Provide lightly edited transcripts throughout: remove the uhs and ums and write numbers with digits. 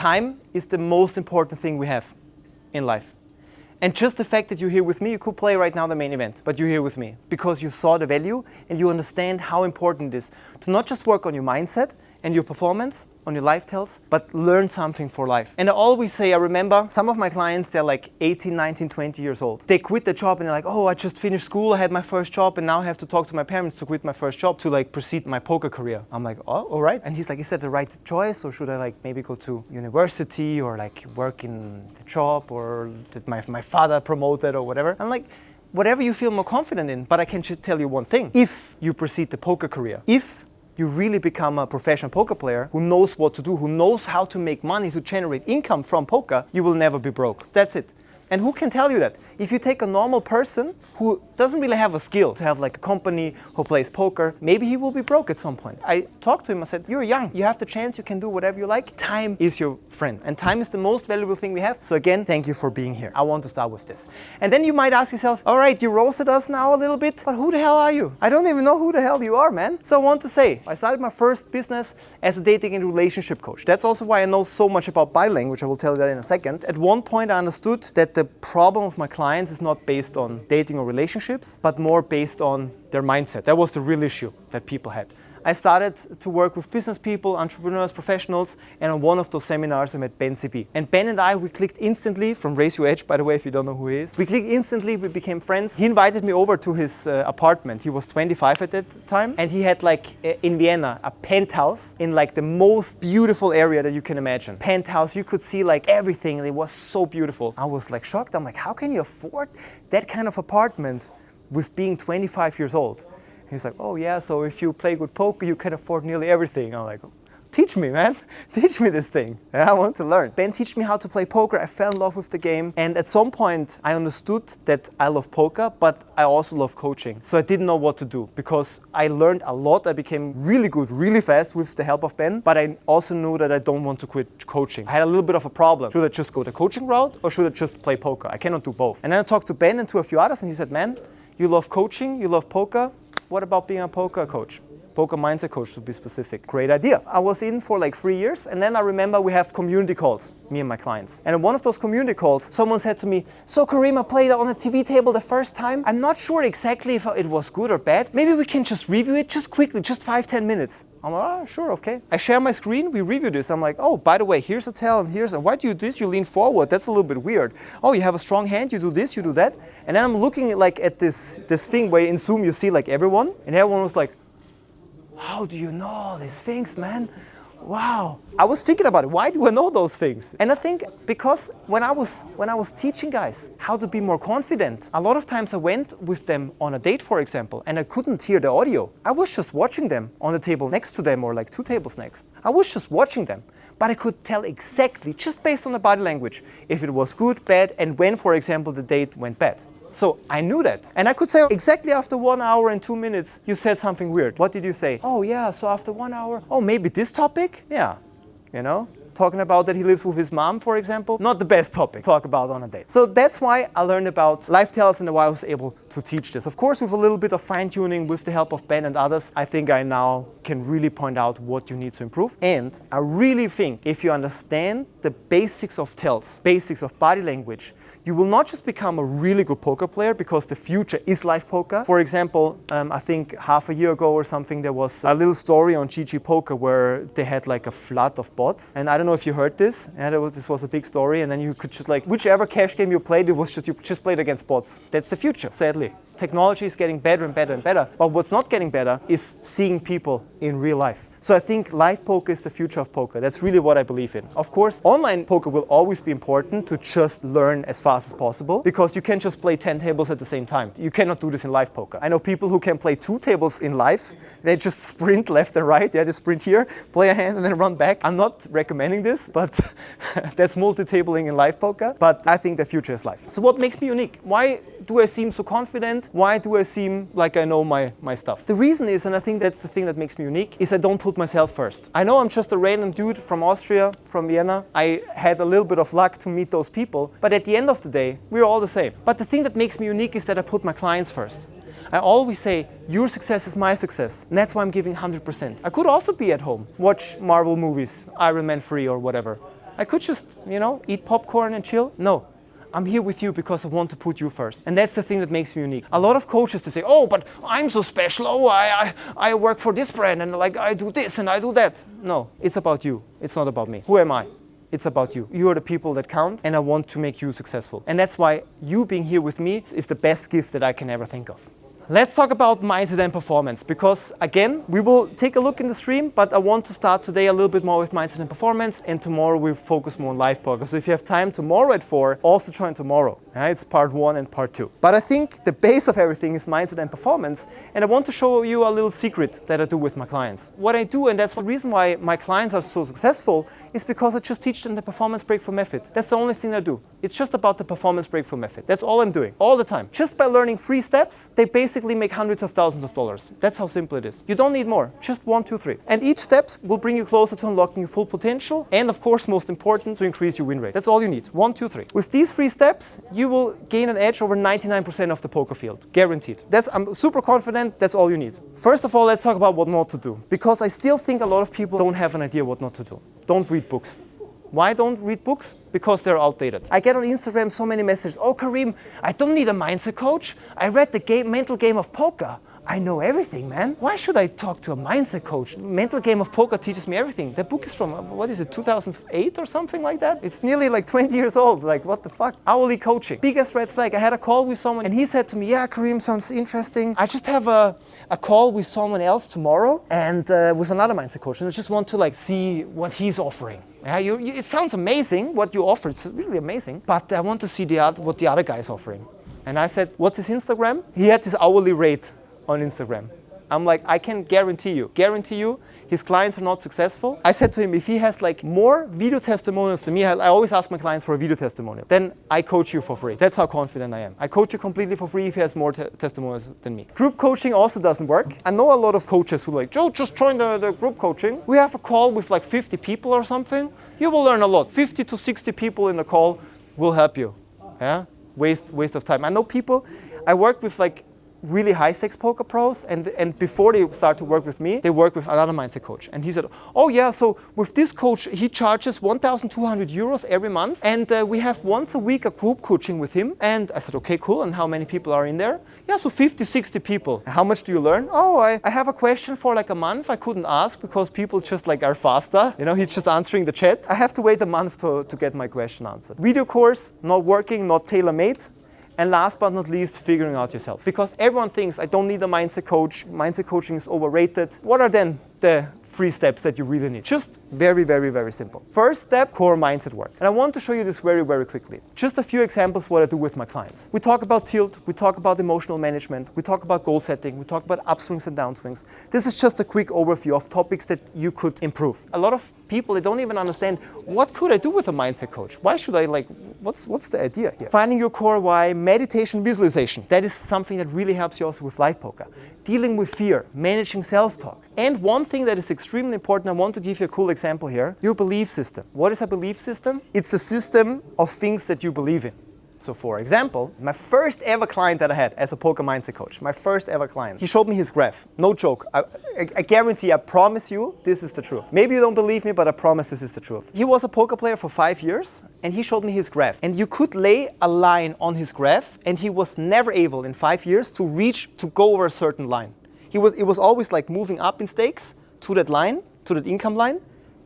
Time is the most important thing we have in life. And just the fact that you're here with me, you could play right now the main event, but you're here with me because you saw the value and you understand how important it is to not just work on your mindset and your performance, on your life tells, but learn something for life. And I always say, I remember some of my clients, they're like 18, 19, 20 years old. They quit the job and they're like, oh, I just finished school, I had my first job, and now I have to talk to my parents to quit my first job to like proceed my poker career. I'm like, oh, all right. And he's like, is that the right choice, or should I like maybe go to university or like work in the job, or did my father promote that or whatever? I'm like, whatever you feel more confident in, but I can just tell you one thing. If you proceed the poker career, if you really become a professional poker player who knows what to do, who knows how to make money, to generate income from poker, you will never be broke. That's it. And who can tell you that? If you take a normal person who doesn't really have a skill to have like a company who plays poker, maybe he will be broke at some point. I talked to him, I said, you're young, you have the chance, you can do whatever you like. Time is your friend, and time is the most valuable thing we have. So again, thank you for being here. I want to start with this. And then you might ask yourself, all right, you roasted us now a little bit, but who the hell are you? I don't even know who the hell you are, man. So I want to say, I started my first business as a dating and relationship coach. That's also why I know so much about body language. I will tell you that in a second. At one point I understood that the problem of my clients is not based on dating or relationships, but more based on their mindset. That was the real issue that people had. I started to work with business people, entrepreneurs, professionals, and on one of those seminars I met Ben CB. And Ben and I, we clicked instantly, from Raise Your Edge, by the way, if you don't know who he is. We clicked instantly, we became friends. He invited me over to his apartment. He was 25 at that time, and he had like, in Vienna, a penthouse in like the most beautiful area that you can imagine. Penthouse, you could see like everything, and it was so beautiful. I was like shocked. I'm like, how can you afford that kind of apartment with being 25 years old? He's like, oh yeah, so if you play good poker, you can afford nearly everything. I'm like, teach me, man. Teach me this thing. I want to learn. Ben taught me how to play poker. I fell in love with the game. And at some point, I understood that I love poker, but I also love coaching. So I didn't know what to do because I learned a lot. I became really good, really fast with the help of Ben. But I also knew that I don't want to quit coaching. I had a little bit of a problem. Should I just go the coaching route or should I just play poker? I cannot do both. And then I talked to Ben and to a few others, and he said, man, you love coaching, you love poker. What about being a poker coach? Poker mindset coach, to be specific. Great idea. I was in for like 3 years, and then I remember we have community calls, me and my clients. And in one of those community calls, someone said to me, so Karim, I played on a TV table the first time. I'm not sure exactly if it was good or bad. Maybe we can just review it just quickly, just 5-10 minutes. I'm like, oh, sure, okay. I share my screen, we review this. I'm like, oh, by the way, here's a tell, and here's a, why do you do this? You lean forward, that's a little bit weird. Oh, you have a strong hand, you do this, you do that. And then I'm looking at this thing where in Zoom you see like everyone, and everyone was like, how do you know all these things, man? Wow. I was thinking about it. Why do I know those things? And I think because when I was teaching guys how to be more confident, a lot of times I went with them on a date, for example, and I couldn't hear the audio. I was just watching them on the table next to them, or like 2 tables next. I was just watching them. But I could tell exactly, just based on the body language, if it was good, bad, and when, for example, the date went bad. So I knew that. And I could say exactly after 1 hour and 2 minutes, you said something weird. What did you say? Oh yeah, so after 1 hour, oh, maybe this topic? Yeah, you know? Talking about that he lives with his mom, for example, not the best topic to talk about on a date. So that's why I learned about life tells and why I was able to teach this. Of course, with a little bit of fine tuning with the help of Ben and others, I think I now can really point out what you need to improve. And I really think if you understand the basics of tells, basics of body language, you will not just become a really good poker player because the future is live poker. For example, I think half a year ago or something, there was a little story on GG Poker where they had like a flood of bots. And I don't know if you heard this. This was a big story. And then you could just like, whichever cash game you played, you just played against bots. That's the future, sadly. Technology is getting better and better and better. But what's not getting better is seeing people in real life. So I think live poker is the future of poker. That's really what I believe in. Of course, online poker will always be important to just learn as fast as possible because you can't just play 10 tables at the same time. You cannot do this in live poker. I know people who can play 2 tables in live. They just sprint left and right. They sprint here, play a hand, and then run back. I'm not recommending this, but that's multi-tabling in live poker. But I think the future is live. So what makes me unique? Why do I seem so confident? Why do I seem like I know my stuff? The reason is, and I think that's the thing that makes me unique, is I don't put myself first. I know I'm just a random dude from Austria, from Vienna. I had a little bit of luck to meet those people, but at the end of the day, we're all the same. But the thing that makes me unique is that I put my clients first. I always say, your success is my success, and that's why I'm giving 100%. I could also be at home, watch Marvel movies, Iron Man 3 or whatever. I could just, eat popcorn and chill. No. I'm here with you because I want to put you first. And that's the thing that makes me unique. A lot of coaches, they say, oh, but I'm so special. Oh, I work for this brand and like I do this and I do that. No, it's about you. It's not about me. Who am I? It's about you. You are the people that count and I want to make you successful. And that's why you being here with me is the best gift that I can ever think of. Let's talk about mindset and performance because again, we will take a look in the stream, but I want to start today a little bit more with mindset and performance and tomorrow we'll focus more on life poker. So if you have time tomorrow at 4, also join tomorrow. It's part 1 and part 2. But I think the base of everything is mindset and performance and I want to show you a little secret that I do with my clients. What I do, and that's the reason why my clients are so successful, is because I just teach them the performance breakthrough method. That's the only thing I do. It's just about the performance breakthrough method. That's all I'm doing, all the time. Just by learning 3 steps, they basically make hundreds of thousands of dollars. That's how simple it is. You don't need more, just 1, 2, 3. And each step will bring you closer to unlocking your full potential and of course, most important, to increase your win rate. That's all you need, 1, 2, 3. With these 3 steps, you will gain an edge over 99% of the poker field, guaranteed. I'm super confident, that's all you need. First of all, let's talk about what not to do, because I still think a lot of people don't have an idea what not to do. Don't read books. Why don't read books? Because they're outdated. I get on Instagram so many messages. Oh, Karim, I don't need a mindset coach. I read the mental game of poker. I know everything, man. Why should I talk to a mindset coach? Mental game of poker teaches me everything. The book is from, 2008 or something like that? It's nearly like 20 years old. Like, what the fuck? Hourly coaching. Biggest red flag. I had a call with someone and he said to me, yeah, Karim, sounds interesting. I just have a call with someone else tomorrow and with another mindset coach. And I just want to see what he's offering. Yeah, it sounds amazing what you offer. It's really amazing. But I want to see what the other guy is offering. And I said, what's his Instagram? He had this hourly rate on Instagram. I'm like, I can guarantee you, his clients are not successful. I said to him, if he has more video testimonials than me, I always ask my clients for a video testimonial, then I coach you for free. That's how confident I am. I coach you completely for free if he has more testimonials than me. Group coaching also doesn't work. I know a lot of coaches who Joe, just join the group coaching. We have a call with 50 people or something. You will learn a lot. 50 to 60 people in the call will help you. Yeah? Waste of time. I know people, I work with really high stakes poker pros and before they start to work with me, they work with another mindset coach. And he said, oh yeah, so with this coach, he charges 1,200 euros every month and we have once a week a group coaching with him. And I said, okay, cool. And how many people are in there? Yeah, so 50, 60 people. How much do you learn? Oh, I have a question for a month. I couldn't ask because people just are faster. He's just answering the chat. I have to wait a month to get my question answered. Video course, not working, not tailor-made. And last but not least, figuring out yourself. Because everyone thinks, I don't need a mindset coach, mindset coaching is overrated. What are then the 3 steps that you really need? Just very, very, very simple. First step, core mindset work. And I want to show you this very, very quickly. Just a few examples what I do with my clients. We talk about tilt, we talk about emotional management, we talk about goal setting, we talk about upswings and downswings. This is just a quick overview of topics that you could improve. A lot of people, they don't even understand, what could I do with a mindset coach? Why should I what's the idea here? Finding your core why, meditation, visualization. That is something that really helps you also with live poker. Dealing with fear, managing self-talk. And one thing that is extremely important, I want to give you a cool example here, your belief system. What is a belief system? It's a system of things that you believe in. So for example, my first ever client that I had as a poker mindset coach, my first ever client, he showed me his graph. No joke. I guarantee, I promise you, this is the truth. Maybe you don't believe me, but I promise this is the truth. He was a poker player for 5 years and he showed me his graph. And you could lay a line on his graph and he was never able in 5 years to go over a certain line. It was always moving up in stakes to that line, to that income line,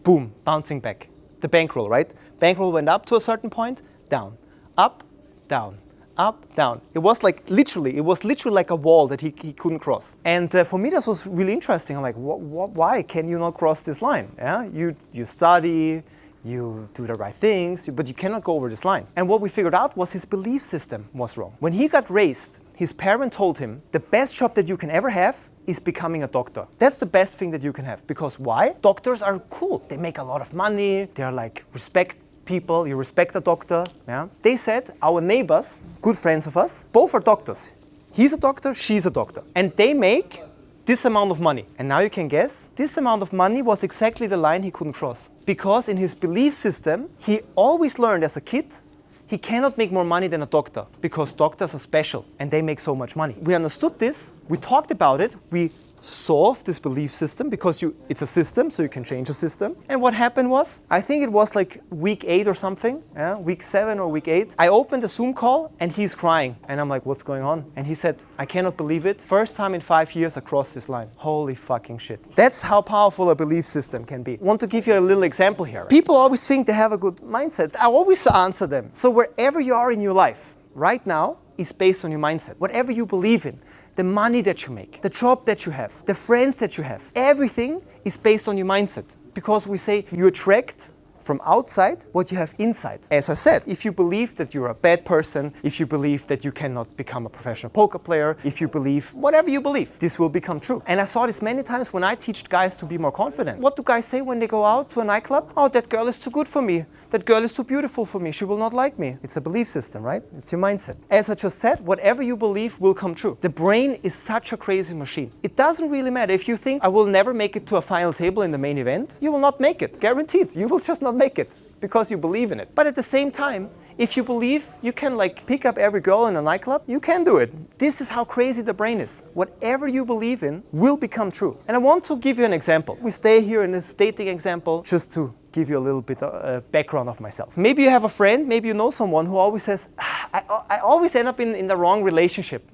boom, bouncing back. The bankroll, right? Bankroll went up to a certain point, down, up, down, up, down. It was literally like a wall that he couldn't cross. And for me, this was really interesting. I'm like, why can you not cross this line? Yeah, you study, you do the right things, but you cannot go over this line. And what we figured out was his belief system was wrong. When he got raised, his parent told him, the best job that you can ever have is becoming a doctor. That's the best thing that you can have. Because why? Doctors are cool. They make a lot of money. They're respect people. You respect a doctor. Yeah. They said, our neighbors, good friends of us, both are doctors. He's a doctor, she's a doctor. And they make this amount of money. And now you can guess, this amount of money was exactly the line he couldn't cross. Because in his belief system, he always learned as a kid, he cannot make more money than a doctor because doctors are special and they make so much money. We understood this, we talked about it, we solve this belief system because it's a system, so you can change a system. And what happened was, I think it was like week 8 or something, week 7 or week 8. I opened a Zoom call and he's crying. And I'm like, what's going on? And he said, I cannot believe it. First time in 5 years I crossed this line. Holy fucking shit. That's how powerful a belief system can be. I want to give you a little example here. People always think they have a good mindset. I always answer them. So wherever you are in your life right now is based on your mindset. Whatever you believe in, the money that you make, the job that you have, the friends that you have, everything is based on your mindset. Because we say you attract from outside what you have inside. As I said, if you believe that you're a bad person, if you believe that you cannot become a professional poker player, if you believe whatever you believe, this will become true. And I saw this many times when I teach guys to be more confident. What do guys say when they go out to a nightclub? Oh, that girl is too good for me. That girl is too beautiful for me. She will not like me. It's a belief system, right? It's your mindset. As I just said, whatever you believe will come true. The brain is such a crazy machine. It doesn't really matter. If you think, I will never make it to a final table in the main event, you will not make it. Guaranteed. You will just not make it because you believe in it. But at the same time, if you believe you can like pick up every girl in a nightclub, you can do it. This is how crazy the brain is. Whatever you believe in will become true. And I want to give you an example. We stay here in this dating example just to give you a little bit of background of myself. Maybe you have a friend, maybe you know someone who always says, I always end up in the wrong relationship.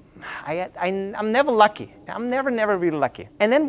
I'm never lucky. I'm never really lucky. And then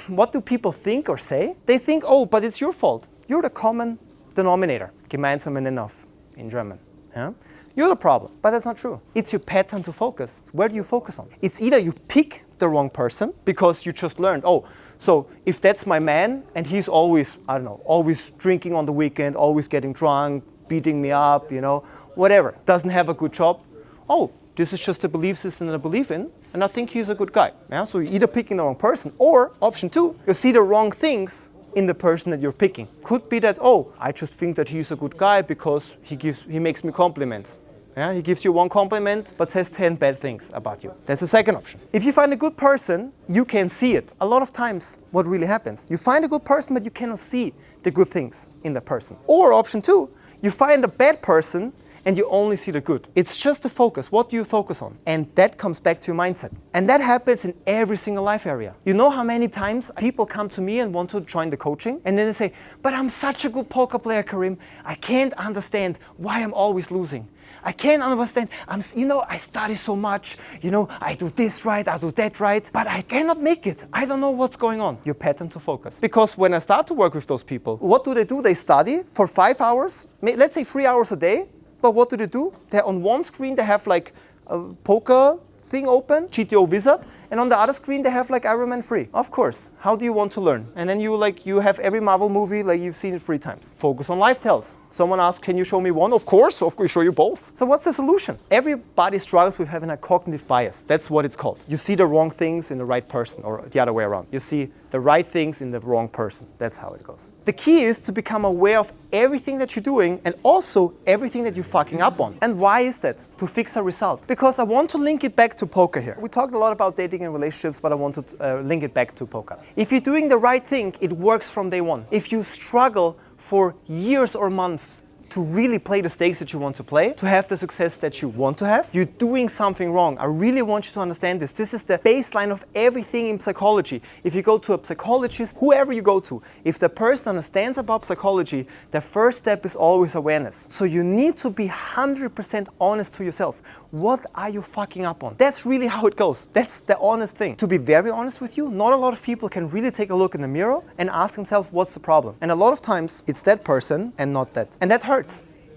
what do people think or say? They think, oh, but it's your fault. You're the common denominator. Gemeinsamer Nenner in German. Yeah? You're the problem, but that's not true. It's your pattern to focus. Where do you focus on? It's either you pick the wrong person because you just learned, oh, so if that's my man and he's always, I don't know, always drinking on the weekend, always getting drunk, beating me up, you know, whatever, doesn't have a good job, oh, this is just a belief system that I believe in, and I think he's a good guy. Yeah? So you're either picking the wrong person, or option 2, you see the wrong things in the person that you're picking. Could be that, oh, I just think that he's a good guy because he makes me compliments. Yeah? He gives you one compliment but says 10 bad things about you. That's the second option. If you find a good person, you can see it. A lot of times what really happens, you find a good person but you cannot see the good things in the person. Or option 2, you find a bad person and you only see the good. It's just the focus. What do you focus on? And that comes back to your mindset. And that happens in every single life area. You know how many times people come to me and want to join the coaching? And then they say, but I'm such a good poker player, Karim. I can't understand why I'm always losing. I can't understand, I study so much, I do this right, I do that right, but I cannot make it. I don't know what's going on. Your pattern to focus. Because when I start to work with those people, what do? They study for 5 hours, let's say 3 hours a day. But what do? They're on one screen, they have like a poker thing open, GTO Wizard, and on the other screen they have like Iron Man 3. Of course. How do you want to learn? And then you have every Marvel movie, like you've seen it 3 times. Focus on life tells. Someone asks, can you show me one? Of course, show you both. So what's the solution? Everybody struggles with having a cognitive bias. That's what it's called. You see the wrong things in the right person, or the other way around. You see the right things in the wrong person. That's how it goes. The key is to become aware of everything that you're doing and also everything that you're fucking up on. And why is that? To fix a result. Because I want to link it back to poker here. We talked a lot about dating and relationships, but I want to link it back to poker. If you're doing the right thing, it works from day one. If you struggle for years or months to really play the stakes that you want to play, to have the success that you want to have, you're doing something wrong. I really want you to understand this. This is the baseline of everything in psychology. If you go to a psychologist, whoever you go to, if the person understands about psychology, the first step is always awareness. So you need to be 100% honest to yourself. What are you fucking up on? That's really how it goes. That's the honest thing. To be very honest with you, not a lot of people can really take a look in the mirror and ask themselves, what's the problem? And a lot of times, it's that person and not that. And that hurts.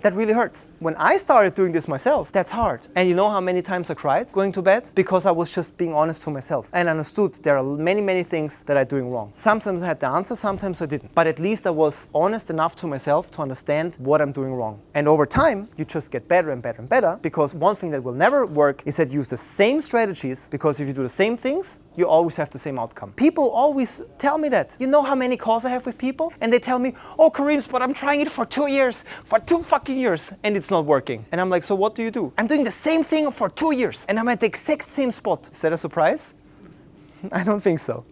That really hurts. When I started doing this myself, that's hard. And you know how many times I cried going to bed? Because I was just being honest to myself and understood there are many things that I'm doing wrong. Sometimes I had the answer, sometimes I didn't. But at least I was honest enough to myself to understand what I'm doing wrong. And over time, you just get better and better and better, because one thing that will never work is that you use the same strategies, because if you do the same things, you always have the same outcome. People always tell me that. You know how many calls I have with people? And they tell me, oh, Karim, but I'm trying it for 2 years, for 2 fucking years, and it's not working. And I'm like, so what do? I'm doing the same thing for 2 years, and I'm at the exact same spot. Is that a surprise? I don't think so.